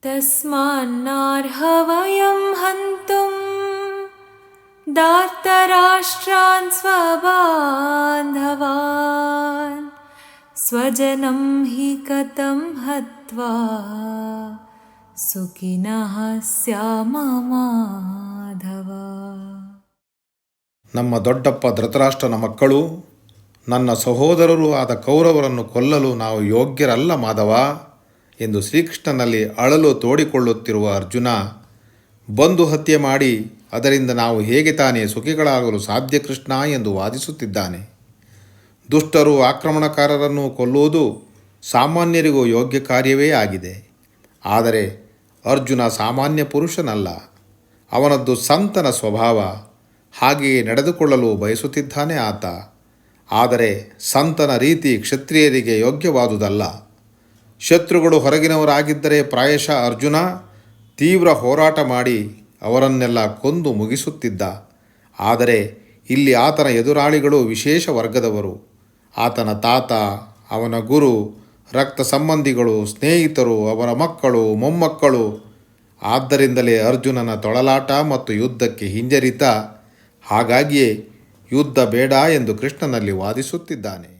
ತಸ್ಮಾನ್ನರ್ಹವಯಂ ಹಂತುಂ ಧಾರ್ತರಾಷ್ಟ್ರಾನ್ ಸ್ವಬಾಂಧವಾನ್ ಸ್ವಜನಂ ಹಿ ಕಥಂ ಹತ್ವಾ ಸುಖಿನಃ ಸ್ಯಾಮ ಮಾಧವ. ನಮ್ಮ ದೊಡ್ಡಪ್ಪ ಧೃತರಾಷ್ಟ್ರನ ಮಕ್ಕಳು ನನ್ನ ಸಹೋದರರು ಆದ ಕೌರವರನ್ನು ಕೊಲ್ಲಲು ನಾವು ಯೋಗ್ಯರಲ್ಲ ಮಾಧವ ಎಂದು ಶ್ರೀಕೃಷ್ಣನಲ್ಲಿ ಅಳಲು ತೋಡಿಕೊಳ್ಳುತ್ತಿರುವ ಅರ್ಜುನ ಬಂದು ಹತ್ಯೆ ಮಾಡಿ ಅದರಿಂದ ನಾವು ಹೇಗೆ ತಾನೇ ಸುಖಿಗಳಾಗಲು ಸಾಧ್ಯ ಕೃಷ್ಣ ಎಂದು ವಾದಿಸುತ್ತಿದ್ದಾನೆ. ದುಷ್ಟರು ಆಕ್ರಮಣಕಾರರನ್ನು ಕೊಲ್ಲುವುದು ಸಾಮಾನ್ಯರಿಗೂ ಯೋಗ್ಯ ಕಾರ್ಯವೇ ಆಗಿದೆ. ಆದರೆ ಅರ್ಜುನ ಸಾಮಾನ್ಯ ಪುರುಷನಲ್ಲ, ಅವನದ್ದು ಸಂತನ ಸ್ವಭಾವ. ಹಾಗೆಯೇ ನಡೆದುಕೊಳ್ಳಲು ಬಯಸುತ್ತಿದ್ದಾನೆ ಆತ. ಆದರೆ ಸಂತನ ರೀತಿ ಕ್ಷತ್ರಿಯರಿಗೆ ಯೋಗ್ಯವಾದುದಲ್ಲ. ಶತ್ರುಗಳು ಹೊರಗಿನವರಾಗಿದ್ದರೆ ಪ್ರಾಯಶಃ ಅರ್ಜುನ ತೀವ್ರ ಹೋರಾಟ ಮಾಡಿ ಅವರನ್ನೆಲ್ಲ ಕೊಂದು ಮುಗಿಸುತ್ತಿದ್ದ. ಆದರೆ ಇಲ್ಲಿ ಆತನ ಎದುರಾಳಿಗಳು ವಿಶೇಷ ವರ್ಗದವರು. ಆತನ ತಾತ, ಅವನ ಗುರು, ರಕ್ತ ಸಂಬಂಧಿಗಳು, ಸ್ನೇಹಿತರು, ಅವರ ಮಕ್ಕಳು, ಮೊಮ್ಮಕ್ಕಳು. ಆದ್ದರಿಂದಲೇ ಅರ್ಜುನನ ತೊಳಲಾಟ ಮತ್ತು ಯುದ್ಧಕ್ಕೆ ಹಿಂಜರಿತ. ಹಾಗಾಗಿಯೇ ಯುದ್ಧ ಬೇಡ ಎಂದು ಕೃಷ್ಣನಲ್ಲಿ ವಾದಿಸುತ್ತಿದ್ದಾನೆ.